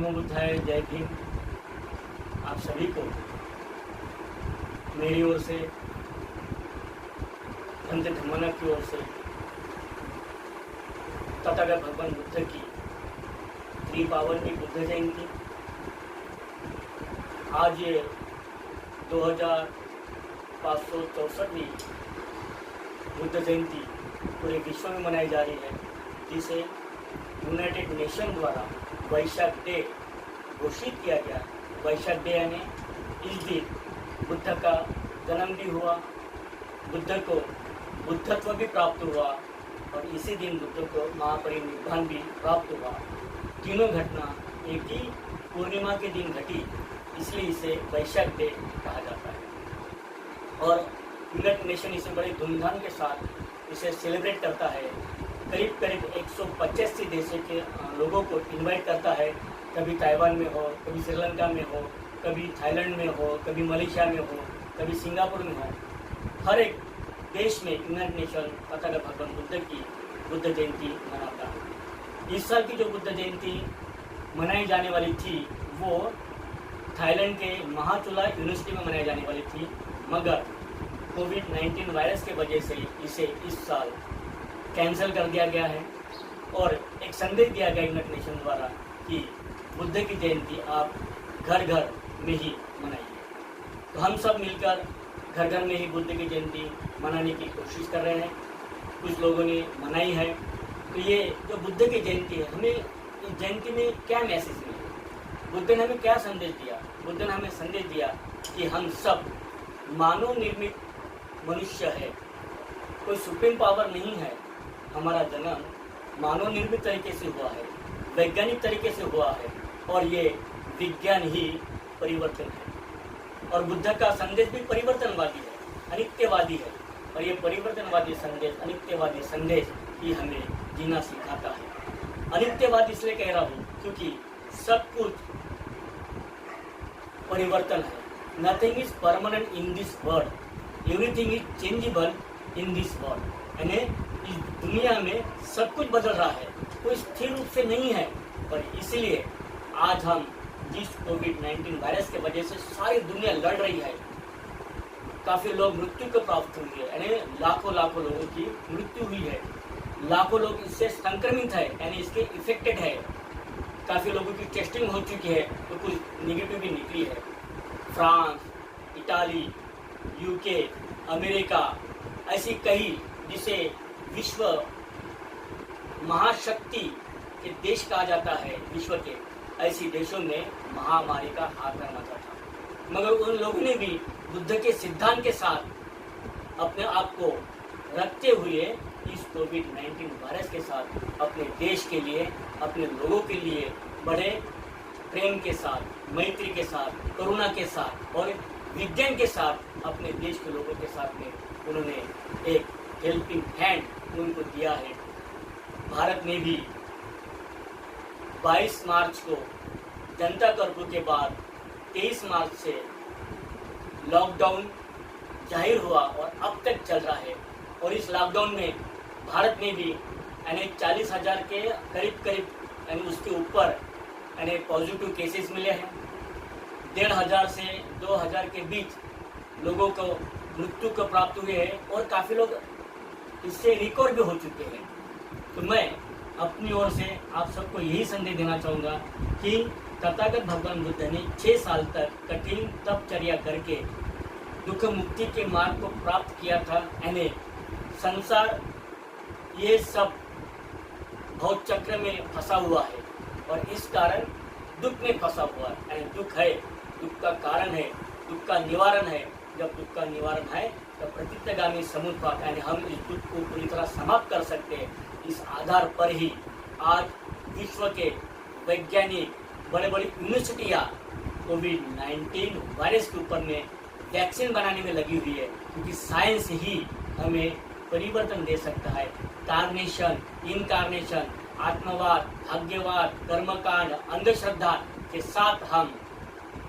नमो बुद्धाय, जय भीम। आप सभी को मेरी ओर से, भंते धम्मना की ओर से तथागत भगवान बुद्ध की त्रिपावनवीं बुद्ध जयंती। आज ये 2564वीं बुद्ध जयंती पूरे विश्व में मनाई जा रही है, जिसे यूनाइटेड नेशन द्वारा वैशाख डे घोषित किया गया है। वैशाख डे यानी इस दिन बुद्ध का जन्म भी हुआ, बुद्ध को बुद्धत्व भी प्राप्त हुआ और इसी दिन बुद्ध को महापरिनिर्वाण भी प्राप्त हुआ। तीनों घटना एक ही पूर्णिमा के दिन घटी, इसलिए इसे वैशाख डे कहा जाता है। और यूनाइटेड नेशन इसे बड़े धूमधाम के साथ इसे सेलिब्रेट करता है। करीब 185 देशों के लोगों को इनवाइट करता है। कभी ताइवान में हो, कभी श्रीलंका में हो, कभी थाईलैंड में हो, कभी मलेशिया में हो, कभी सिंगापुर में हो। हर एक देश में यूनाइटेड नेशन तथागत भगवान बुद्ध की बुद्ध जयंती मनाता है। इस साल की जो बुद्ध जयंती मनाई जाने वाली थी वो थाईलैंड के महाचुला यूनिवर्सिटी में मनाई जाने वाली थी, मगर कोविड-19 वायरस के वजह से इसे इस साल कैंसिल कर दिया गया है। और एक संदेश दिया गया यूनाइटेड नेशन द्वारा कि बुद्ध की जयंती आप घर घर में ही मनाइए। तो हम सब मिलकर घर घर में ही बुद्ध की जयंती मनाने की कोशिश कर रहे हैं। कुछ लोगों ने मनाई है। तो ये जो बुद्ध की जयंती है, हमें इस जयंती में क्या मैसेज मिला? बुद्ध ने हमें क्या संदेश दिया? बुद्ध ने हमें संदेश दिया कि हम सब मानव निर्मित मनुष्य है, कोई सुप्रीम पावर नहीं है। हमारा जन्म मानव निर्मित तरीके से हुआ है, वैज्ञानिक तरीके से हुआ है, और ये विज्ञान ही परिवर्तन है। और बुद्ध का संदेश भी परिवर्तनवादी है, अनित्यवादी है। और ये परिवर्तनवादी संदेश, अनित्यवादी संदेश ही हमें जीना सिखाता है। अनित्यवाद इसलिए कह रहा हूँ क्योंकि सब कुछ परिवर्तन है। Nothing is permanent in this world, everything is changeable in this world. यानी इस दुनिया में सब कुछ बदल रहा है, कोई स्थिर रूप से नहीं है। और इसलिए आज हम जिस कोविड-19 वायरस के वजह से सारी दुनिया लड़ रही है, काफ़ी लोग मृत्यु को प्राप्त हुई है, यानी लाखों लोगों की मृत्यु हुई है, लाखों लोग इससे संक्रमित है, यानी इसके इफेक्टेड है। काफ़ी लोगों की टेस्टिंग हो चुकी है, तो कुछ निगेटिव भी निकली है। फ्रांस, इटाली, यूके, अमेरिका, ऐसी कई जिसे विश्व महाशक्ति के देश कहा जाता है विश्व के, ऐसी देशों में महामारी का आक्रमण था। मगर उन लोगों ने भी बुद्ध के सिद्धांत के साथ अपने आप को रखते हुए इस कोविड-19 वायरस के साथ अपने देश के लिए, अपने लोगों के लिए बड़े प्रेम के साथ, मैत्री के साथ, करुणा के साथ और विज्ञान के साथ अपने देश के लोगों के साथ में उन्होंने एक हेल्पिंग हैंड उनको दिया है। भारत में भी 22 मार्च को जनता कर्फ्यू के बाद 23 मार्च से लॉकडाउन जाहिर हुआ और अब तक चल रहा है। और इस लॉकडाउन में भारत में भी यानी 40,000 के करीब यानी उसके ऊपर यानी पॉजिटिव केसेस मिले हैं। 1,500 से 2,000 के बीच लोगों को मृत्यु को प्राप्त हुए हैं और काफ़ी लोग इससे रिकवर भी हो चुके हैं। तो मैं अपनी ओर से आप सबको यही संदेश देना चाहूँगा कि तथागत भगवान बुद्ध ने 6 साल तक कठिन तपचर्या करके दुख मुक्ति के मार्ग को प्राप्त किया था। यानी संसार ये सब भौत चक्र में फंसा हुआ है और इस कारण दुख में फंसा हुआ है। यानी दुख है, दुख का कारण है, दुख का निवारण है। जब दुख का निवारण है तो प्रतिगामी समुद्र, यानी हम इस दुख को पूरी तरह समाप्त कर सकते हैं। इस आधार पर ही आज विश्व के वैज्ञानिक बड़े यूनिवर्सिटियाँ कोविड-19 वायरस के ऊपर में वैक्सीन बनाने में लगी हुई है, क्योंकि साइंस ही हमें परिवर्तन दे सकता है। कार्नेशन, इनकार्नेशन, आत्मवाद, भाग्यवाद, कर्मकांड, अंधश्रद्धा के साथ हम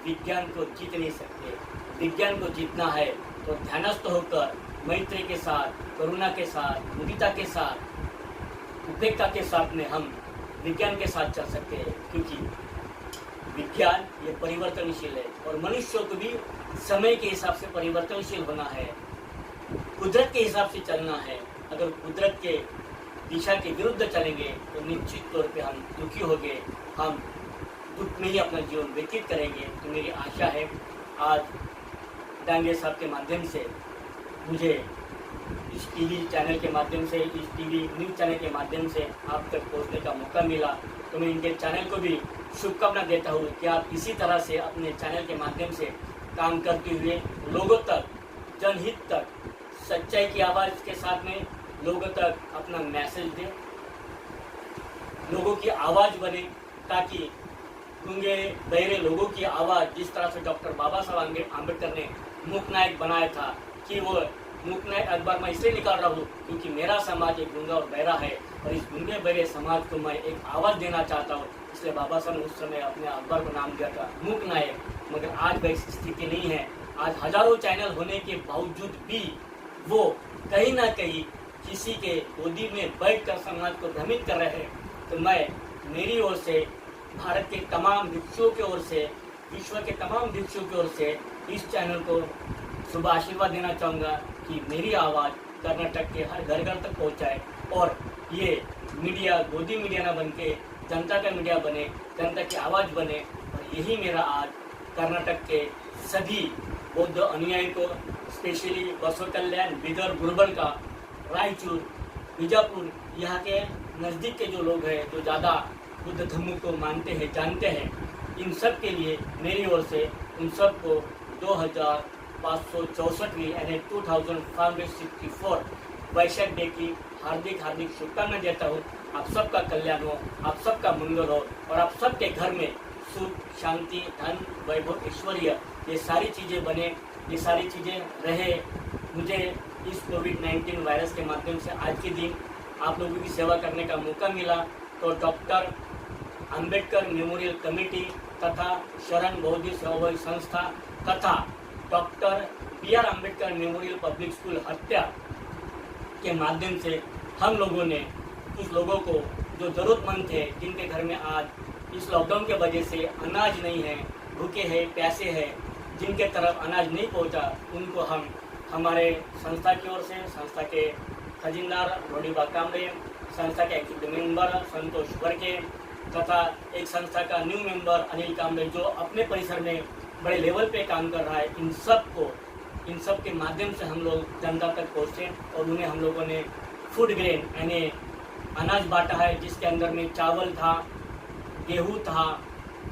विज्ञान को जीत नहीं सकते। विज्ञान को जीतना है तो ध्यानस्थ होकर मैत्री के साथ, करुणा के साथ, मुदिता के साथ, उपेक्षा के साथ में हम विज्ञान के साथ चल सकते हैं। क्योंकि विज्ञान ये परिवर्तनशील है और मनुष्य को भी समय के हिसाब से परिवर्तनशील होना है, कुदरत के हिसाब से चलना है। अगर कुदरत के दिशा के विरुद्ध चलेंगे तो निश्चित तौर पे हम दुखी होंगे, हम दुख में ही अपना जीवन व्यतीत करेंगे। तो मेरी आशा है आज डांगे साहब के माध्यम से मुझे इस टीवी चैनल के माध्यम से, इस टीवी न्यूज़ चैनल के माध्यम से आप तक पहुंचने का मौका मिला। तो मैं इनके चैनल को भी शुभकामना देता हूँ कि आप इसी तरह से अपने चैनल के माध्यम से काम करते हुए लोगों तक, जनहित तक, सच्चाई की आवाज़ के साथ में लोगों तक अपना मैसेज दें, लोगों की आवाज़ बने, ताकि गूंगे बहरे लोगों की आवाज़, जिस तरह से डॉक्टर बाबा साहब आम्बेडकर ने मूक नायक बनाया था, कि वो मूक नायक अखबार मैं इसलिए निकाल रहा हूँ क्योंकि मेरा समाज एक गूंगा और बहरा है और इस गूंगे बहरे समाज को मैं एक आवाज़ देना चाहता हूँ। इसलिए बाबा साहब ने उस समय अपने अखबार को नाम दिया था मूक नायक। मगर आज वैसी स्थिति नहीं है। आज हजारों चैनल होने के बावजूद भी वो कहीं ना कहीं किसी के गोदी में बैठकर समाज को भ्रमित कर रहे हैं। तो मैं मेरी ओर से, भारत के तमाम भिक्षुओं की ओर से, विश्व के तमाम भिक्षुओं की ओर से इस चैनल को शुभ आशीर्वाद देना चाहूँगा कि मेरी आवाज़ कर्नाटक के हर घर घर तक पहुँचाए और ये मीडिया गोदी मीडिया न बन के जनता का मीडिया बने, जनता की आवाज़ बने। और यही मेरा आज कर्नाटक के सभी बौद्ध अनुयायी को, स्पेशली बसव कल्याण, बीदर, गुलबर्गा, रायचूर, बीजापुर, यहाँ के नज़दीक के जो लोग हैं, जो ज़्यादा बुद्ध धर्म को मानते हैं, जानते हैं, इन सब के लिए मेरी ओर से उन सबको 2564वीं यानी 2564 वैशाख डे की हार्दिक हार्दिक शुभकामनाएं देता हूँ। आप सबका कल्याण हो, आप सबका मंगल हो और आप सबके घर में सुख, शांति, धन, वैभव, ऐश्वर्य ये सारी चीज़ें बने, ये सारी चीज़ें रहे। मुझे इस कोविड-19 वायरस के माध्यम से आज के दिन आप लोगों की सेवा करने का मौका मिला। तो डॉक्टर अंबेडकर मेमोरियल कमेटी तथा शरण बौद्ध सेवा संस्था तथा doctor BR Ambedkar memorial public school हत्या के माध्यम से हम लोगों ने कुछ लोगों को जो ज़रूरतमंद थे, जिनके घर में आज इस लॉकडाउन के वजह से अनाज नहीं है, भूखे हैं, प्यासे हैं, जिनके तरफ अनाज नहीं पहुंचा, उनको हम हमारे संस्था की ओर से, संस्था के खजीनदार रोडीबा कामरे, संस्था के एग्जीक्यूटिव मेंबर संतोष वर्के तथा एक संस्था का न्यू मेंबर अनिल कामरे, जो अपने परिसर में बड़े लेवल पे काम कर रहा है, इन सब के माध्यम से हम लोग जनता तक पहुँचे और उन्हें हम लोगों ने फूड ग्रेन यानी अनाज बांटा है, जिसके अंदर में चावल था, गेहूँ था,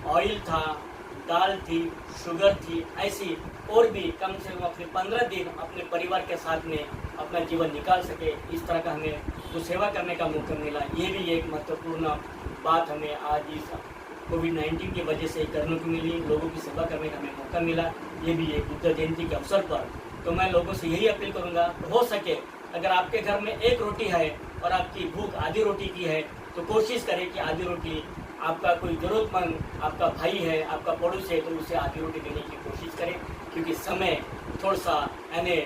ऑयल था, दाल थी, शुगर थी, ऐसी और भी कम से कम अपने 15 दिन अपने परिवार के साथ में अपना जीवन निकाल सके, इस तरह का हमें जो सेवा करने का मौका मिला। ये भी एक महत्वपूर्ण बात हमें आज इस कोविड-19 की वजह से करने को मिली, लोगों की सेवा करने का हमें मौका मिला, ये भी एक बुद्ध जयंती के अवसर पर। तो मैं लोगों से यही अपील करूँगा, हो सके अगर आपके घर में एक रोटी है और आपकी भूख आधी रोटी की है, तो कोशिश करें कि आधी रोटी आपका कोई ज़रूरतमंद आपका भाई है, आपका पड़ोसी है, तो उसे आधी रोटी देने की कोशिश करें। क्योंकि समय थोड़ा सा यानी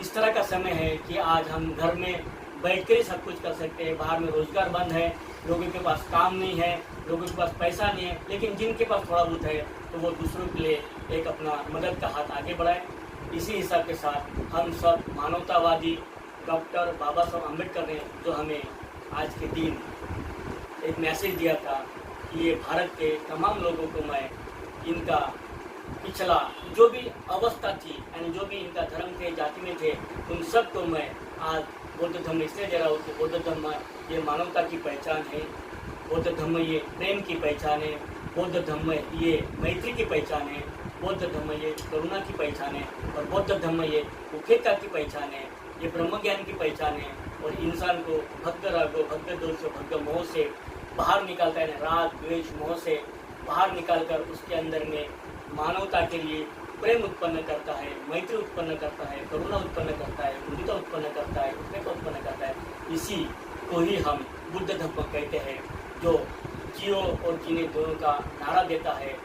इस तरह का समय है कि आज हम घर में बैठ कर ही सब कुछ कर सकते हैं। बाहर में रोज़गार बंद है, लोगों के पास काम नहीं है, लोगों के पास पैसा नहीं है, लेकिन जिनके पास थोड़ा बहुत है तो वो दूसरों के लिए एक अपना मदद का हाथ आगे बढ़ाए। इसी हिसाब के साथ हम सब मानवतावादी डॉक्टर बाबा साहब अम्बेडकर ने जो हमें आज के दिन एक मैसेज दिया था कि ये भारत के तमाम लोगों को मैं इनका पिछला जो भी अवस्था थी यानी जो भी इनका धर्म थे, जाति में थे, उन सबको मैं आज बौद्ध धर्म इसलिए दे रहा हूँ कि बौद्ध धर्म ये मानवता की पहचान है, बौद्ध धर्म ये प्रेम की पहचान है, बौद्ध धर्म ये मैत्री की पहचान है, बौद्ध धर्म ये करुणा की पहचान है और बौद्ध धर्म ये उपेक्षा की पहचान है, ये ब्रह्म ज्ञान की पहचान है। और इंसान को भक्त रागो, भक्त दोषो, भक्त मोह से बाहर निकालता है, राग द्वेष मोह से बाहर निकालकर उसके अंदर में मानवता के लिए प्रेम उत्पन्न करता है, मैत्री उत्पन्न करता है, करुणा उत्पन्न करता है, मुदिता उत्पन्न करता है, उपेक्षा उत्पन्न करता है। इसी को ही हम बुद्ध धर्म कहते हैं, जो जियो और जीने दोनों का नारा देता है।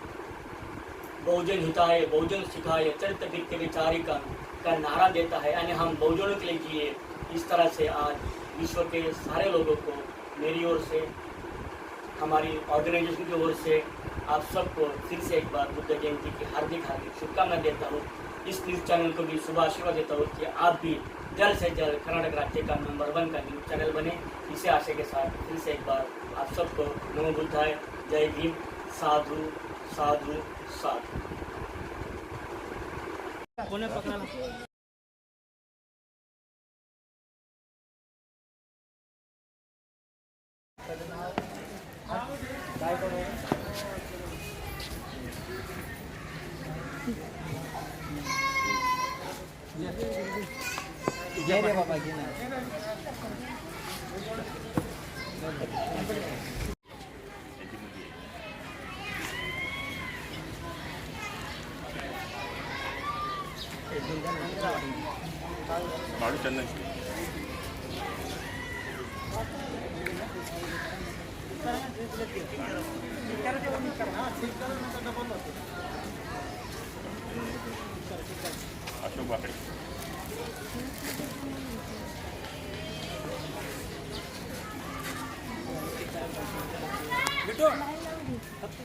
बहुजन हिताय, बहुजन सिखाय, चरित्र वित्त विचारिका का नारा देता है, यानी हम बहुजनों के लिए जिए। इस तरह से आज विश्व के सारे लोगों को मेरी ओर से, हमारी ऑर्गेनाइजेशन की ओर से आप सबको फिर से एक बार बुद्ध जयंती की हार्दिक हार्दिक शुभकामनाएं देता हूँ। इस न्यूज़ चैनल को भी शुभ आशीर्वाद देता हूँ कि आप भी जल्द से जल्द कर्नाटक राज्य का नंबर 1 का न्यूज़ चैनल बने। इसी आशय के साथ फिर से एक बार आप सबको नमो बुद्धाय, जय भीम, साधु साधु साधु। जय रे बाबा जी ना मारू चंदन अशोक वाकडे बिट्टू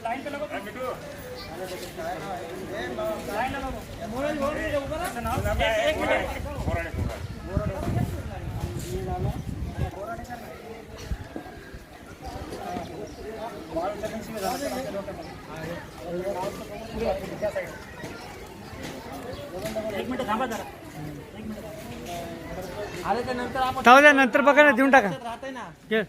लाइन पे लगो बिट्टू लाइन लगो मोरन बोल रहे ऊपर एक मिनट मोरन एक मिनिट थांबा जरा एक मिनिट आल्याच्या नंतर आपण जाऊ द्या, नंतर बघा ना, देऊन टाका. राहतंय ना घे.